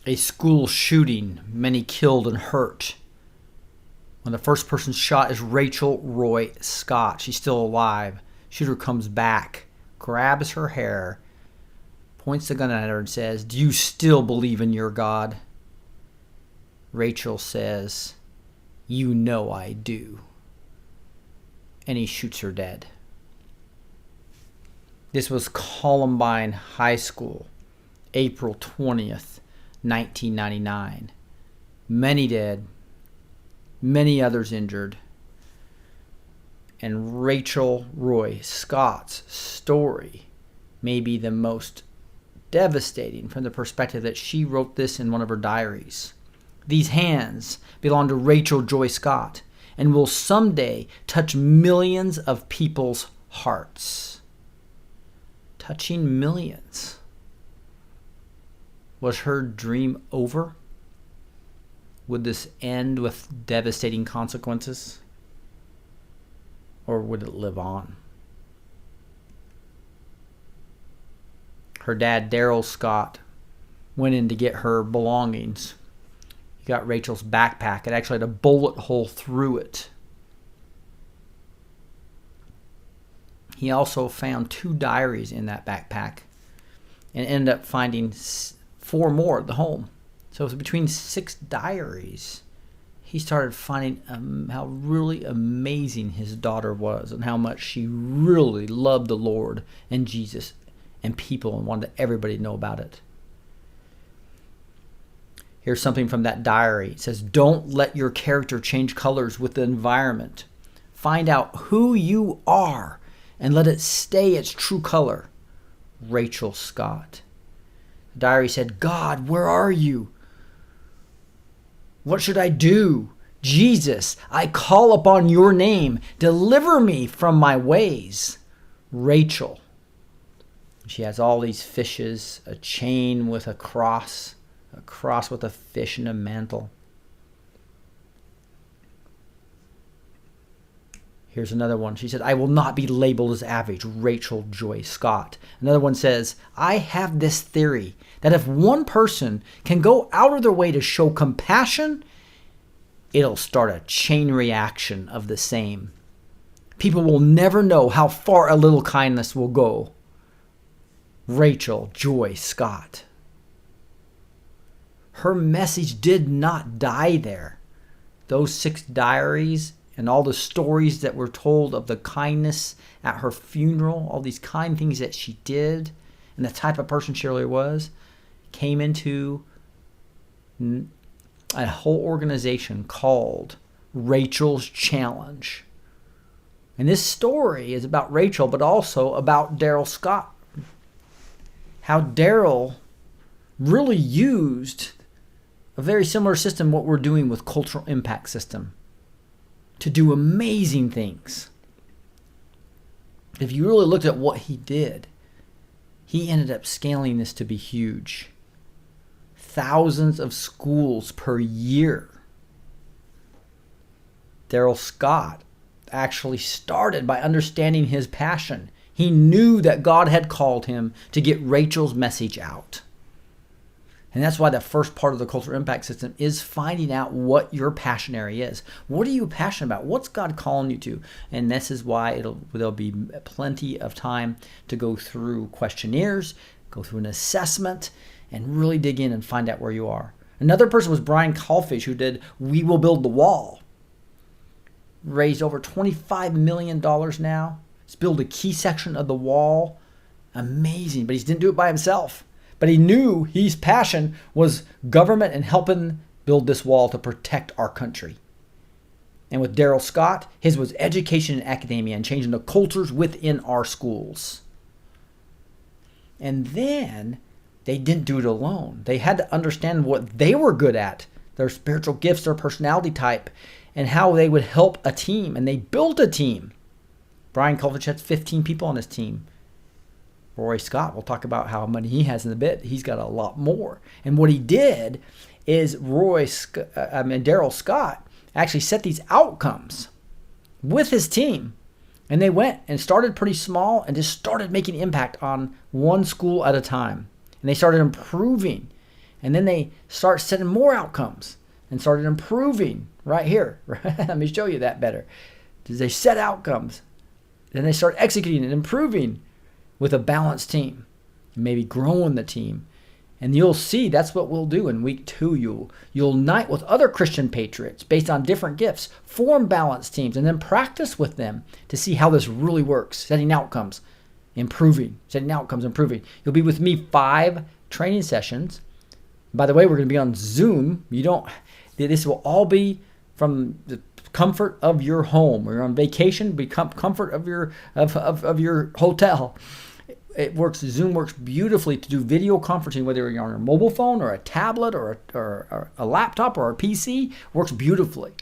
A school shooting, many killed and hurt. When the first person shot is Rachel Roy Scott. She's still alive. Shooter comes back, grabs her hair, points the gun at her and says, "Do you still believe in your God?" Rachel says, "You know I do." And he shoots her dead. This was Columbine High School, April 20th, 1999. Many dead, many others injured. And Rachel Roy Scott's story may be the most devastating from the perspective that she wrote this in one of her diaries. These hands belong to Rachel Joy Scott and will someday touch millions of people's hearts. Touching millions. Was her dream over? Would this end with devastating consequences? Or would it live on? Her dad, Daryl Scott, went in to get her belongings. He got Rachel's backpack. It actually had a bullet hole through it. He also found 2 diaries in that backpack and ended up finding 4 more at the home. So it was between 6 diaries. He started finding how really amazing his daughter was and how much she really loved the Lord and Jesus and people and wanted everybody to know about it. Here's something from that diary. It says, "Don't let your character change colors with the environment. Find out who you are and let it stay its true color." Rachel Scott. The diary said, "God, where are you? What should I do? Jesus, I call upon your name. Deliver me from my ways." Rachel. She has all these fishes, a chain with a cross with a fish and a mantle. Here's another one. She said, "I will not be labeled as average." Rachel Joy Scott. Another one says, "I have this theory that if one person can go out of their way to show compassion, it'll start a chain reaction of the same. People will never know how far a little kindness will go." Rachel Joy Scott. Her message did not die there. Those 6 diaries and all the stories that were told of the kindness at her funeral, all these kind things that she did, and the type of person she really was, came into a whole organization called Rachel's Challenge. And this story is about Rachel, but also about Daryl Scott. How Daryl really used a very similar system, what we're doing with Cultural Impact System, to do amazing things. If you really looked at what he did, he ended up scaling this to be huge. Thousands of schools per year. Daryl Scott actually started by understanding his passion. He knew that God had called him to get Rachel's message out. And that's why the first part of the Cultural Impact System is finding out what your passion area is. What are you passionate about? What's God calling you to? And this is why there'll be plenty of time to go through questionnaires, go through an assessment, and really dig in and find out where you are. Another person was Brian Kalfish, who did We Will Build the Wall. Raised over $25 million now. He's built a key section of the wall. Amazing, but he didn't do it by himself. But he knew his passion was government and helping build this wall to protect our country. And with Daryl Scott, his was education and academia and changing the cultures within our schools. And then they didn't do it alone. They had to understand what they were good at, their spiritual gifts, their personality type, and how they would help a team. And they built a team. Brian Kalfish has 15 people on his team. Roy Scott, we'll talk about how many he has in a bit. He's got a lot more. And what he did is Daryl Scott actually set these outcomes with his team. And they went and started pretty small and just started making impact on one school at a time. And they started improving. And then they start setting more outcomes and started improving right here. Let me show you that better. They set outcomes. Then they start executing and improving with a balanced team, maybe growing the team. And you'll see that's what we'll do in week 2. You'll unite with other Christian Patriots based on different gifts, form balanced teams, and then practice with them to see how this really works, setting outcomes, improving, setting outcomes, improving. You'll be with me 5 training sessions. By the way, we're going to be on Zoom. This will all be from the comfort of your home. We're on vacation, become comfort of your hotel. Zoom works beautifully to do video conferencing, whether you're on a mobile phone or a tablet or a laptop or a PC. Works beautifully.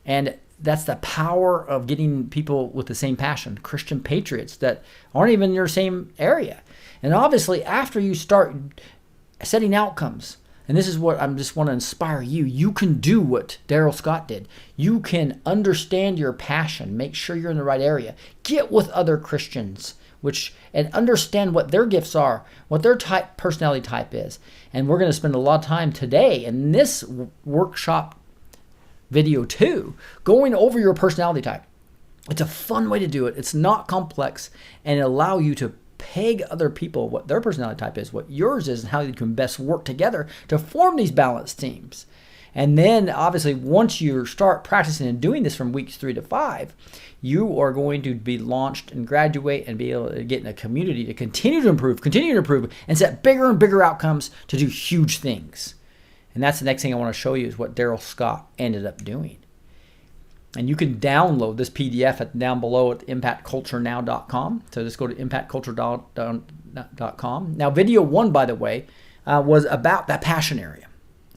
And that's the power of getting people with the same passion, Christian Patriots that aren't even in your same area. And obviously, after you start setting outcomes, and this is what I just want to inspire you, you can do what Daryl Scott did. You can understand your passion, make sure you're in the right area, get with other Christians, and understand what their gifts are, what their personality type is. And we're going to spend a lot of time today in this workshop video 2 going over your personality type. It's a fun way to do it. It's not complex, and it allow you to peg other people what their personality type is, what yours is, and how you can best work together to form these balanced teams. And then obviously once you start practicing and doing this from weeks 3 to 5, you are going to be launched and graduate and be able to get in a community to continue to improve, and set bigger and bigger outcomes to do huge things. And that's the next thing I want to show you is what Daryl Scott ended up doing. And you can download this PDF down below at impactculturenow.com. So just go to impactculture.com. Now, video 1, by the way, was about that passion area.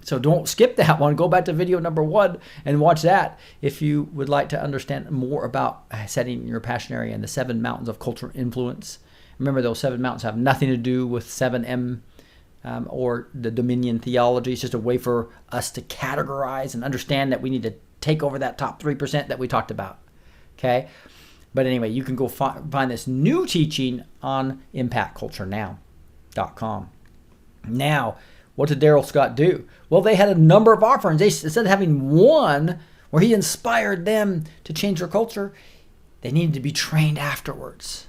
So don't skip that one. Go back to video number 1 and watch that if you would like to understand more about setting your passion area and the 7 mountains of cultural influence. Remember, those 7 mountains have nothing to do with 7M or the Dominion theology. It's just a way for us to categorize and understand that we need to take over that top 3% that we talked about. Okay? But anyway, you can go find this new teaching on impactculturenow.com. Now, what did Daryl Scott do? Well, they had a number of offerings. Instead of having one where he inspired them to change their culture, they needed to be trained afterwards.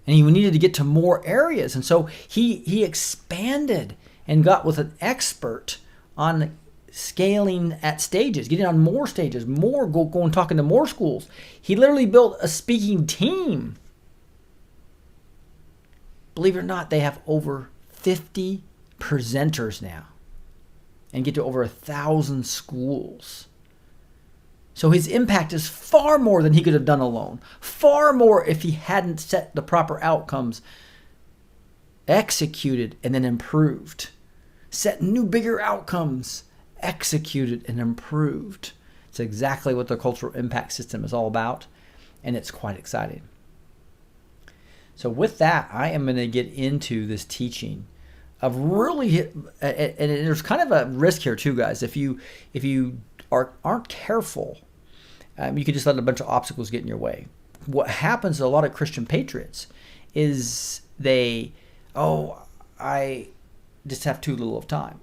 And he needed to get to more areas. And so he expanded and got with an expert on scaling at stages, getting on more stages, go and talking to more schools. He literally built a speaking team. Believe it or not, they have over 50 presenters now and get to over 1,000 schools. So his impact is far more than he could have done alone. Far more if he hadn't set the proper outcomes, executed and then improved. Set new, bigger outcomes, executed and improved. It's exactly what the cultural impact system is all about, and it's quite exciting. So with that, I am going to get into this teaching of really, and there's kind of a risk here too, guys. If you aren't careful, you can just let a bunch of obstacles get in your way. What happens to a lot of Christian Patriots is I just have too little of time.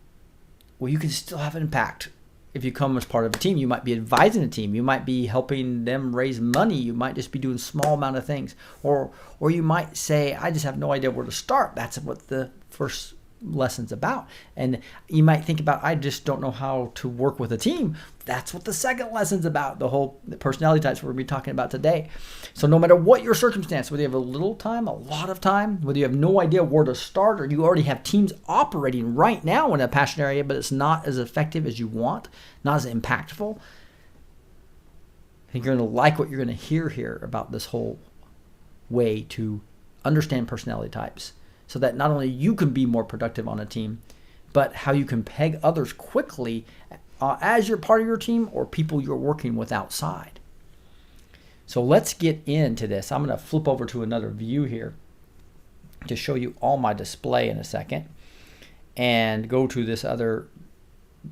Well, you can still have an impact if you come as part of a team. You might be advising a team. You might be helping them raise money. You might just be doing small amount of things. Or you might say, I just have no idea where to start. That's what the first lesson's about. And you might think about, I just don't know how to work with a team. That's what the second lesson's about, the whole personality types we're going to be talking about today. So no matter what your circumstance, whether you have a little time, a lot of time, whether you have no idea where to start, or you already have teams operating right now in a passion area, but it's not as effective as you want, not as impactful, I think you're going to like what you're going to hear here about this whole way to understand personality types, so that not only you can be more productive on a team, but how you can peg others quickly as you're part of your team or people you're working with outside. So let's get into this. I'm going to flip over to another view here to show you all my display in a second, and go to this other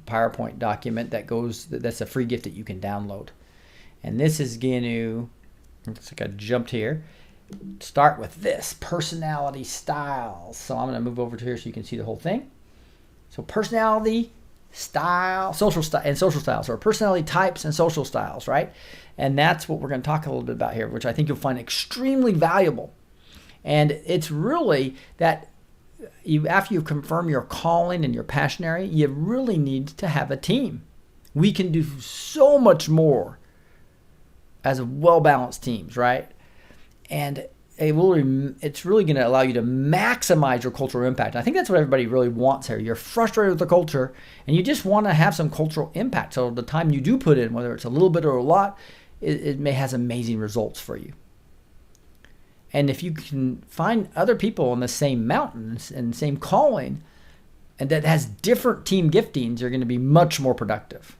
PowerPoint document that's a free gift that you can download. And this is going to, looks like I jumped here, start with this personality styles. So I'm going to move over to here so you can see the whole thing. So personality, style, social style, and social styles, or personality types and social styles, right? And that's what we're going to talk a little bit about here, which I think you'll find extremely valuable. And it's really that after you confirm your calling and your passion area, you really need to have a team. We can do so much more as well-balanced teams, right? And it's really going to allow you to maximize your cultural impact. I think that's what everybody really wants here. You're frustrated with the culture, and you just want to have some cultural impact. So the time you do put in, whether it's a little bit or a lot, it may has amazing results for you. And if you can find other people on the same mountain and same calling, and that has different team giftings, you're going to be much more productive.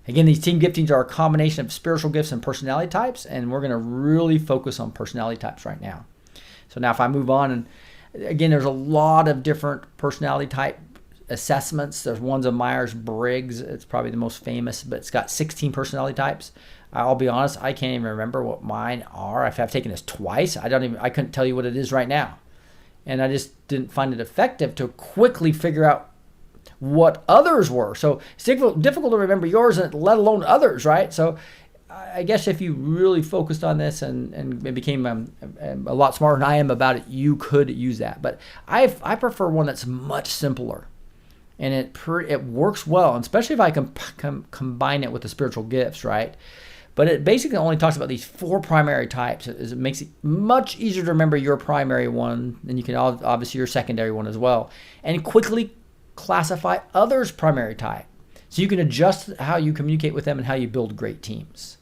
Again, these team giftings are a combination of spiritual gifts and personality types, and we're going to really focus on personality types right now. So now if I move on, and again, there's a lot of different personality type assessments. There's ones of Myers-Briggs. It's probably the most famous, but it's got 16 personality types. I'll be honest, I can't even remember what mine are. I've taken this twice. I couldn't tell you what it is right now. And I just didn't find it effective to quickly figure out what others were. So it's difficult to remember yours, let alone others, right? So I guess if you really focused on this and became a lot smarter than I am about it, you could use that. But I prefer one that's much simpler, and it works well, and especially if I can combine it with the spiritual gifts, right? But it basically only talks about these 4 primary types. It makes it much easier to remember your primary one, and you can obviously your secondary one as well, and quickly classify others' primary type. So you can adjust how you communicate with them and how you build great teams.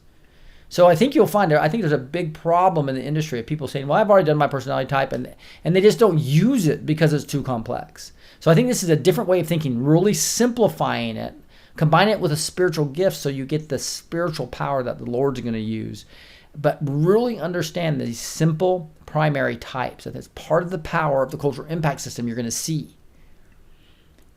So I think you'll find I think there's a big problem in the industry of people saying, well, I've already done my personality type, and they just don't use it because it's too complex. So I think this is a different way of thinking, really simplifying it, combine it with a spiritual gift so you get the spiritual power that the Lord's going to use, but really understand these simple primary types. That is part of the power of the cultural impact system you're going to see.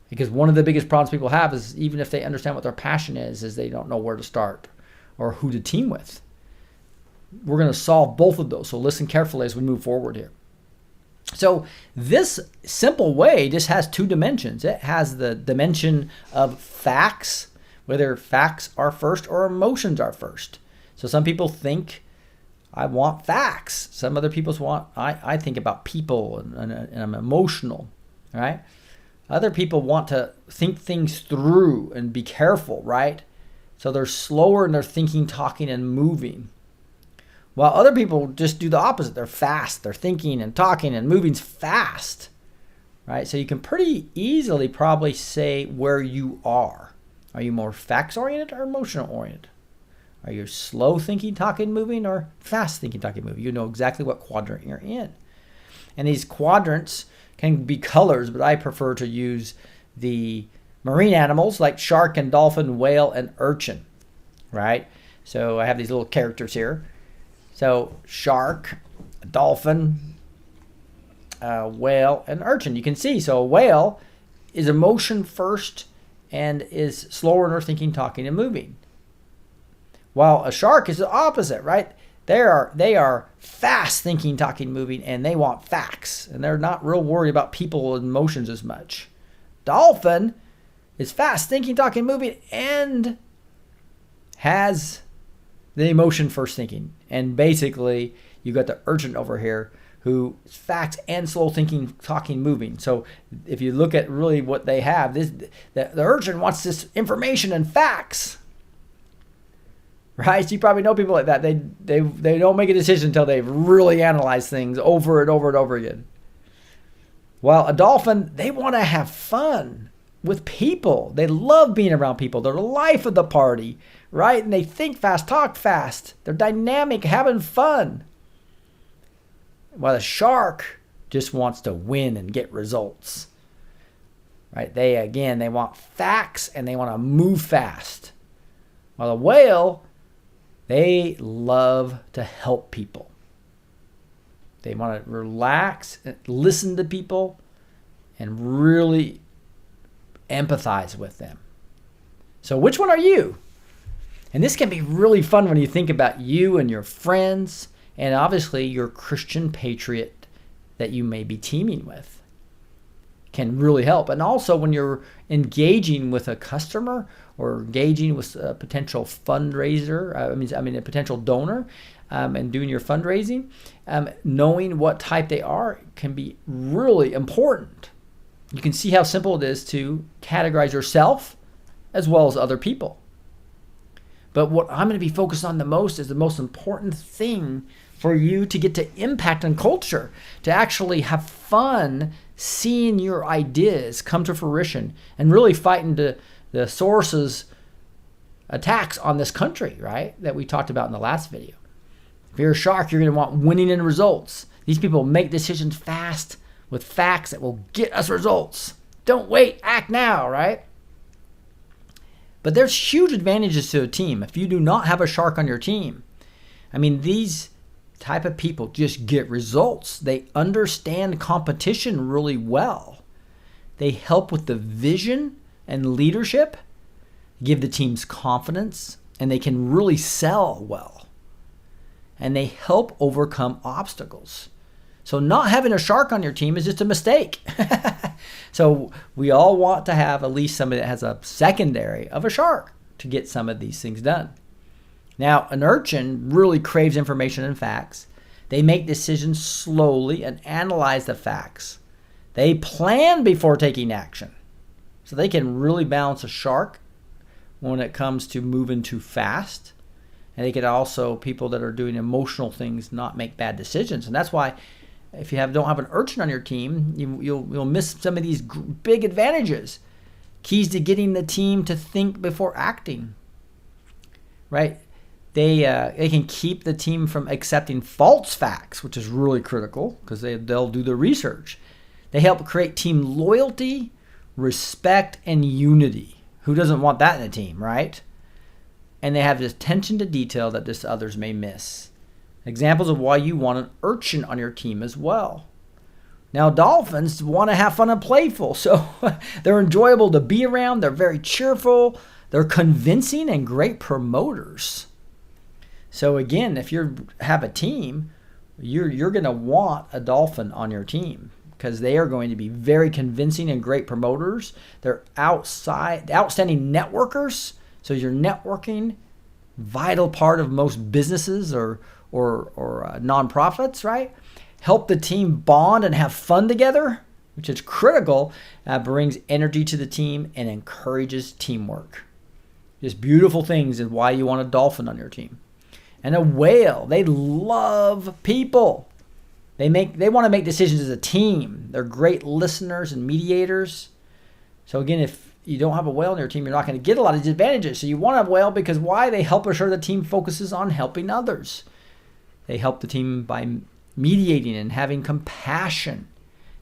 Because one of the biggest problems people have is, even if they understand what their passion is they don't know where to start or who to team with. We're going to solve both of those. So listen carefully as we move forward here. So this simple way just has 2 dimensions. It has the dimension of facts, whether facts are first or emotions are first. So some people think, I want facts. Some other people want, I think about people and I'm emotional, right? Other people want to think things through and be careful, right? So they're slower in their thinking, talking, and moving. While other people just do the opposite. They're fast. They're thinking and talking and moving fast, right? So you can pretty easily probably say where you are. Are you more facts-oriented or emotional-oriented? Are you slow thinking, talking, moving, or fast thinking, talking, moving? You know exactly what quadrant you're in. And these quadrants can be colors, but I prefer to use the marine animals like shark and dolphin, whale, and urchin, right? So I have these little characters here. So shark, dolphin, whale, and urchin. You can see, so a whale is emotion first and is slower in their thinking, talking, and moving. While a shark is the opposite, right? They are fast thinking, talking, moving, and they want facts. And they're not real worried about people and emotions as much. Dolphin is fast thinking, talking, moving, and has the emotion first thinking. And basically, you got the urchin over here who is facts and slow thinking, talking, moving. So if you look at really what they have, the urchin wants this information and facts. Right? So you probably know people like that. They don't make a decision until they've really analyzed things over and over and over again. While a dolphin, they want to have fun with people. They love being around people. They're the life of the party, right? And they think fast, talk fast. They're dynamic, having fun. While a shark just wants to win and get results, right? They want facts and they want to move fast. While a whale, they love to help people. They want to relax, listen to people, and really empathize with them. So which one are you? And this can be really fun when you think about you and your friends, and obviously your Christian Patriot that you may be teaming with. can really help. And also when you're engaging with a customer or engaging with a potential fundraiser, a potential donor, and doing your fundraising, knowing what type they are can be really important. You can see how simple it is to categorize yourself as well as other people. But what I'm going to be focused on the most is the most important thing for you to get to impact on culture, to actually have fun seeing your ideas come to fruition and really fighting the Soros's attacks on this country, right? That we talked about in the last video. If you're a shark, you're going to want winning and results. These people make decisions fast with facts that will get us results. Don't wait, act now, right? But there's huge advantages to a team. If you do not have a shark on your team, these type of people just get results. They understand competition really well. They help with the vision and leadership, give the teams confidence, and they can really sell well. And they help overcome obstacles. So not having a shark on your team is just a mistake. So we all want to have at least somebody that has a secondary of a shark to get some of these things done. Now, an urchin really craves information and facts. They make decisions slowly and analyze the facts. They plan before taking action. So they can really balance a shark when it comes to moving too fast. And they can also, people that are doing emotional things, not make bad decisions. And that's why if you don't have an urchin on your team, you'll miss some of these big advantages. Keys to getting the team to think before acting, right? They can keep the team from accepting false facts, which is really critical because they'll do the research. They help create team loyalty, respect, and unity. Who doesn't want that in a team, right? And they have this attention to detail that just others may miss. Examples of why you want an urchin on your team as well. Now, dolphins want to have fun and playful, so they're enjoyable to be around. They're very cheerful. They're convincing and great promoters. So again, if you have a team, you're going to want a dolphin on your team because they are going to be very convincing and great promoters. They're outstanding networkers. So you're networking, vital part of most businesses or nonprofits, right? Help the team bond and have fun together, which is critical. Brings energy to the team and encourages teamwork. Just beautiful things and why you want a dolphin on your team. And a whale, they love people. They want to make decisions as a team. They're great listeners and mediators. So again, if you don't have a whale on your team, you're not going to get a lot of advantages. So you want a whale because why? They help assure the team focuses on helping others. They help the team by mediating and having compassion.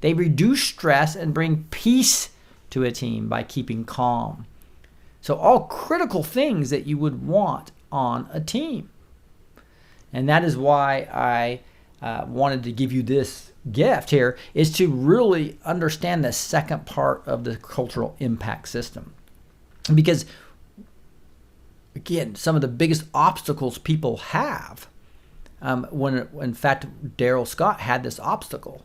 They reduce stress and bring peace to a team by keeping calm. So all critical things that you would want on a team. And that is why I wanted to give you this gift here, is to really understand the second part of the cultural impact system. Because, again, some of the biggest obstacles people have, in fact, Daryl Scott had this obstacle.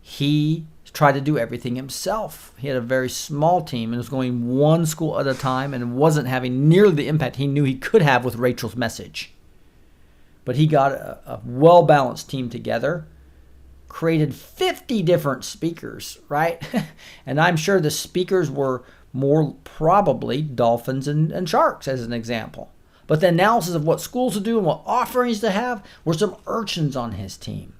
He tried to do everything himself. He had a very small team and was going one school at a time and wasn't having nearly the impact he knew he could have with Rachel's message. But he got a well-balanced team together, created 50 different speakers, right? And I'm sure the speakers were more probably dolphins and sharks as an example. But the analysis of what schools to do and what offerings to have were some urchins on his team.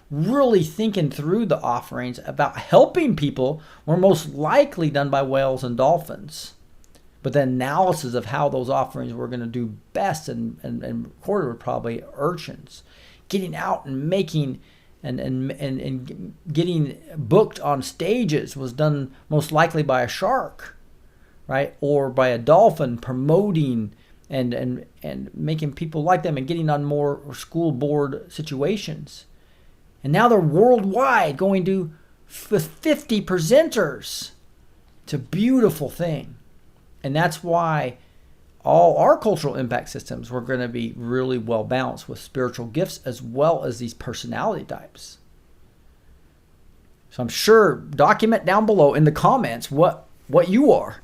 Really thinking through the offerings about helping people were most likely done by whales and dolphins. But the analysis of how those offerings were going to do best and recorded were probably urchins. Getting out and making and getting booked on stages was done most likely by a shark, right? Or by a dolphin promoting and making people like them and getting on more school board situations. And now they're worldwide going to 50 presenters. It's a beautiful thing. And that's why all our cultural impact systems were going to be really well balanced with spiritual gifts as well as these personality types. So I'm sure, document down below in the comments what you are.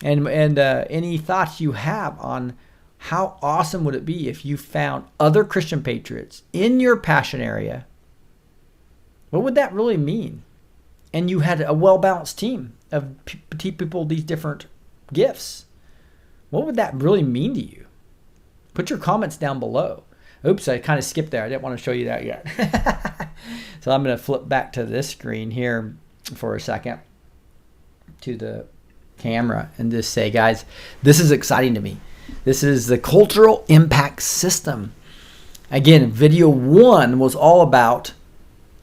and any thoughts you have on how awesome would it be if you found other Christian Patriots in your passion area. What would that really mean? And you had a well-balanced team of people with these different gifts. What would that really mean to you? Put your comments down below. Oops, I kind of skipped there. I didn't want to show you that yet. So I'm going to flip back to this screen here for a second to the camera and just say, guys, this is exciting to me. This is the cultural impact system. Again, video 1 was all about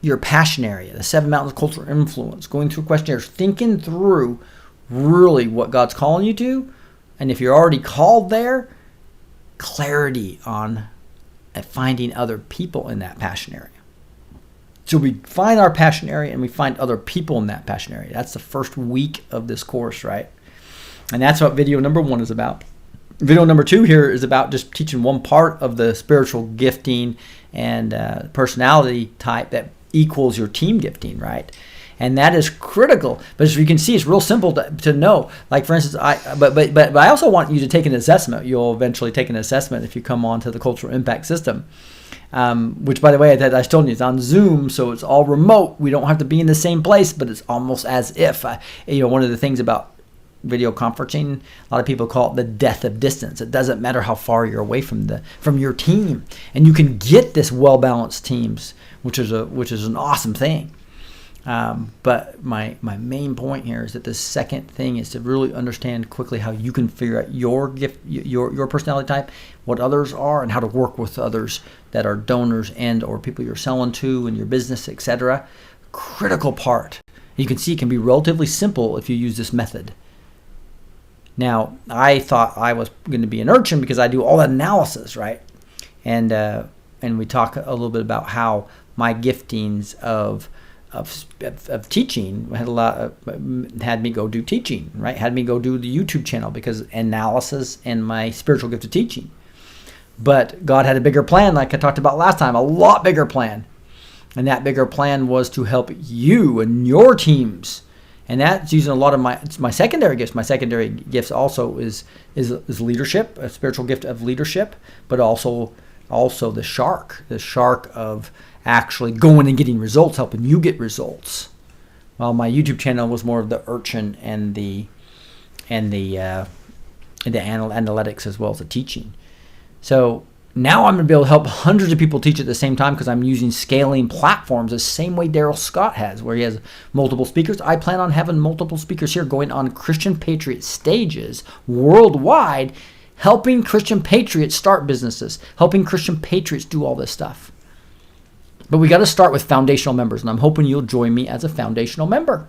your passion area, the 7 mountains of cultural influence, going through questionnaires, thinking through really what God's calling you to. And if you're already called there, clarity on finding other people in that passion area. So we find our passion area and we find other people in that passion area. That's the first week of this course, right? And that's what video number 1 is about. Video number 2 here is about just teaching one part of the spiritual gifting and personality type that equals your team gifting, right? And that is critical. But as you can see, it's real simple to know. Like, for instance, but I also want you to take an assessment. You'll eventually take an assessment if you come on to the cultural impact system, which, by the way, I told you, it's on Zoom, so it's all remote. We don't have to be in the same place, but it's almost as if. One of the things about video conferencing, a lot of people call it the death of distance. It doesn't matter how far you're away from your team, and you can get this well-balanced teams, which is an awesome thing. But my main point here is that the second thing is to really understand quickly how you can figure out your gift, your personality type, what others are, and how to work with others that are donors and or people you're selling to in your business, etc. Critical part. You can see it can be relatively simple if you use this method. Now, I thought I was going to be an urchin because I do all that analysis, right? And we talk a little bit about how my giftings of teaching had me go do teaching, right? Had me go do the YouTube channel because analysis and my spiritual gift of teaching. But God had a bigger plan, like I talked about last time, a lot bigger plan. And that bigger plan was to help you and your teams. And that's using a lot of my secondary gifts. My secondary gifts also is leadership, a spiritual gift of leadership, but also the shark of actually going and getting results, helping you get results. Well, my YouTube channel was more of the urchin and the analytics as well as the teaching. So now I'm going to be able to help hundreds of people teach at the same time because I'm using scaling platforms the same way Daryl Scott has, where he has multiple speakers. I plan on having multiple speakers here going on Christian Patriot stages worldwide, helping Christian Patriots start businesses, helping Christian Patriots do all this stuff. But we got to start with foundational members, and I'm hoping you'll join me as a foundational member.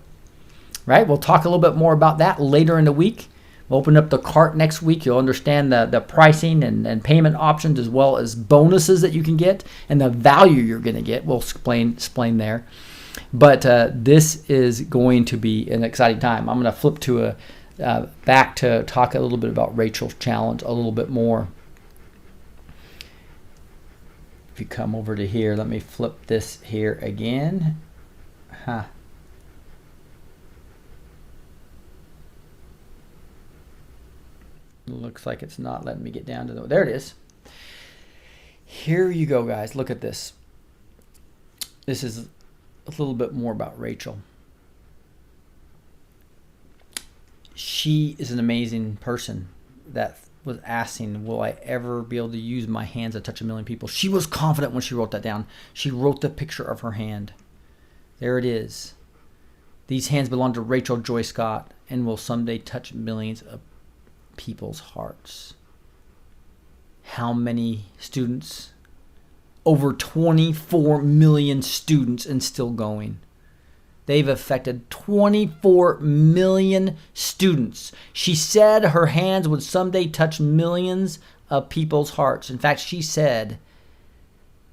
Right? We'll talk a little bit more about that later in the week. We'll open up the cart next week. You'll understand the pricing and payment options as well as bonuses that you can get and the value you're going to get. We'll explain there. But this is going to be an exciting time. I'm going to flip to back to talk a little bit about Rachel's challenge a little bit more. If you come over to here, let me flip this here again. Looks like it's not letting me get down to there it is. Here you go, guys. Look at this. This is a little bit more about Rachel. She is an amazing person that was asking, will I ever be able to use my hands to touch 1 million people? She was confident when she wrote that down. She wrote the picture of her hand. There it is. These hands belong to Rachel Joy Scott and will someday touch millions of people's hearts. How many students? Over 24 million students and still going. They've affected 24 million students. She said her hands would someday touch millions of people's hearts. In fact, she said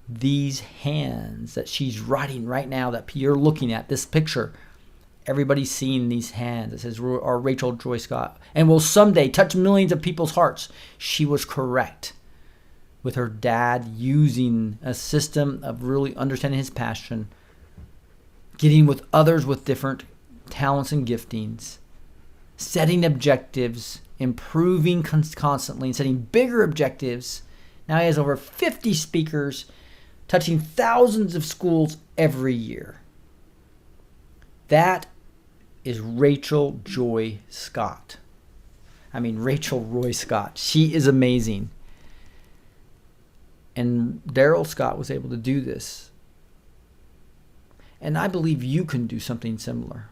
these hands that she's writing right now that you're looking at, this picture, everybody's seeing these hands. It says, or Rachel Joy Scott, and will someday touch millions of people's hearts. She was correct with her dad using a system of really understanding his passion getting with others with different talents and giftings, setting objectives, improving constantly, and setting bigger objectives. Now he has over 50 speakers, touching thousands of schools every year. That is Rachel Roy Scott. She is amazing. And Daryl Scott was able to do this. And I believe you can do something similar.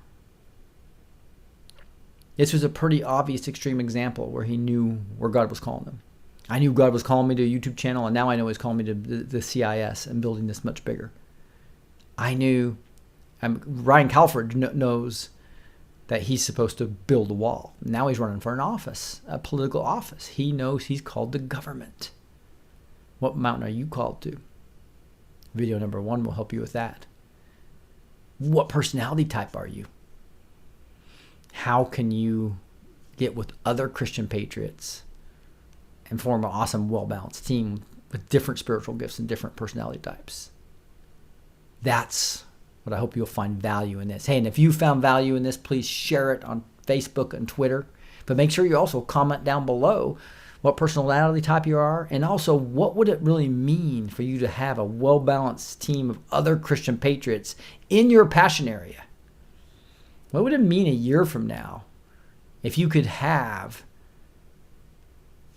This was a pretty obvious extreme example where he knew where God was calling him. I knew God was calling me to a YouTube channel, and now I know he's calling me to the CIS and building this much bigger. I knew, Ryan Calford knows that he's supposed to build a wall. Now he's running for an office, a political office. He knows he's called to government. What mountain are you called to? Video number 1 will help you with that. What personality type are you? How can you get with other Christian patriots and form an awesome, well-balanced team with different spiritual gifts and different personality types? That's what I hope you'll find value in this. Hey, and if you found value in this, please share it on Facebook and Twitter. But make sure you also comment down below what personality type you are, and also what would it really mean for you to have a well-balanced team of other Christian patriots in your passion area? What would it mean a year from now if you could have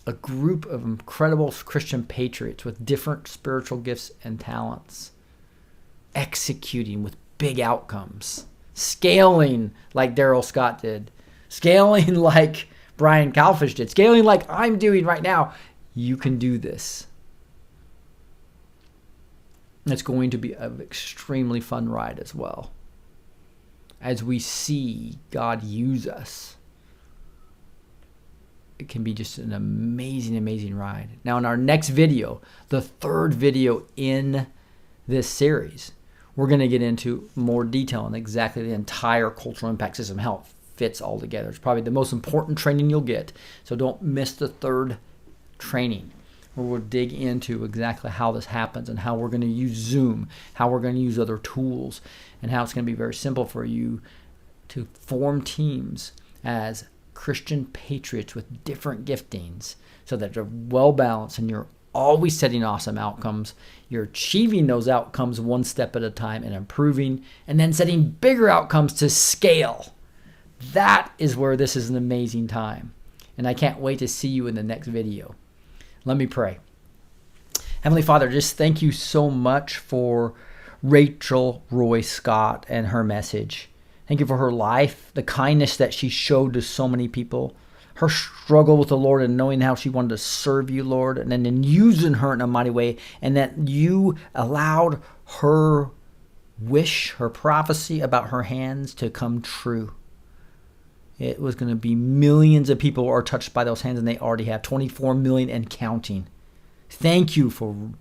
a group of incredible Christian patriots with different spiritual gifts and talents, executing with big outcomes, scaling like Daryl Scott did, scaling like Brian Calfish did, scaling like I'm doing right now? You can do this. It's going to be an extremely fun ride as well, as we see God use us. It can be just an amazing, amazing ride. Now, in our next video, the 3rd video in this series, we're going to get into more detail on exactly the entire cultural impact system, how it fits all together. It's probably the most important training you'll get, so don't miss the 3rd training, where we'll dig into exactly how this happens and how we're going to use Zoom, how we're going to use other tools, and how it's going to be very simple for you to form teams as Christian patriots with different giftings so that they're well balanced and you're always setting awesome outcomes. You're achieving those outcomes one step at a time and improving, and then setting bigger outcomes to scale. That is where this is an amazing time. And I can't wait to see you in the next video. Let me pray. Heavenly Father, just thank you so much for Rachel Roy Scott and her message. Thank you for her life, the kindness that she showed to so many people, her struggle with the Lord and knowing how she wanted to serve you, Lord, and then using her in a mighty way, and that you allowed her wish, her prophecy about her hands to come true. It was going to be millions of people are touched by those hands, and they already have 24 million and counting. Thank you for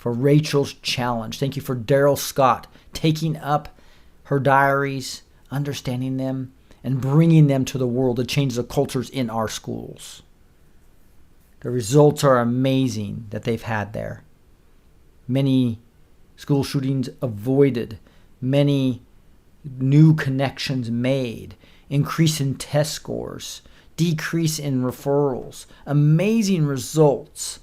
Rachel's challenge. Thank you for Daryl Scott taking up her diaries, understanding them, and bringing them to the world to change the cultures in our schools. The results are amazing that they've had there. Many school shootings avoided, many new connections made, increase in test scores, decrease in referrals, amazing results.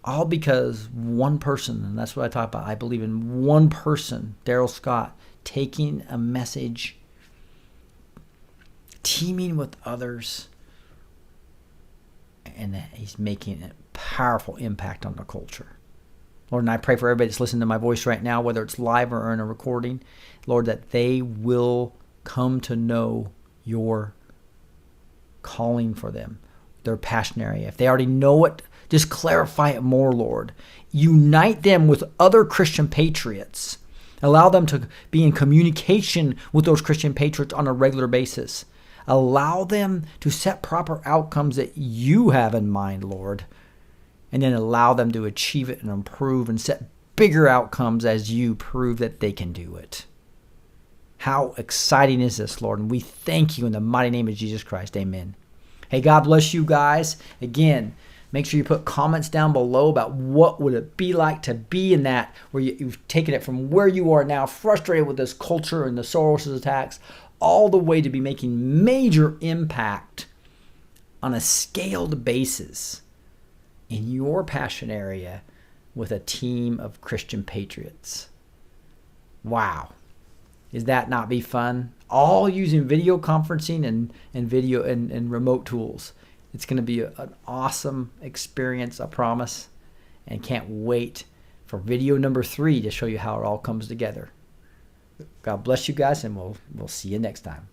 All because one person, and that's what I talk about, I believe in one person, Daryl Scott, taking a message, teaming with others, and that he's making a powerful impact on the culture. Lord, and I pray for everybody that's listening to my voice right now, whether it's live or in a recording, Lord, that they will come to know your calling for them, their passion area. If they already know it, just clarify it more, Lord. Unite them with other Christian patriots. Allow them to be in communication with those Christian patriots on a regular basis. Allow them to set proper outcomes that you have in mind, Lord. And then allow them to achieve it and improve and set bigger outcomes as you prove that they can do it. How exciting is this, Lord? And we thank you in the mighty name of Jesus Christ. Amen. Hey, God bless you guys. Again, Make sure you put comments down below about what would it be like to be in that, where you've taken it from where you are now, frustrated with this culture and the Soros attacks, all the way to be making major impact on a scaled basis in your passion area with a team of Christian Patriots. Wow. Is that not be fun? All using video conferencing and video and remote tools. It's going to be an awesome experience, I promise. And can't wait for video number 3 to show you how it all comes together. God bless you guys, and we'll see you next time.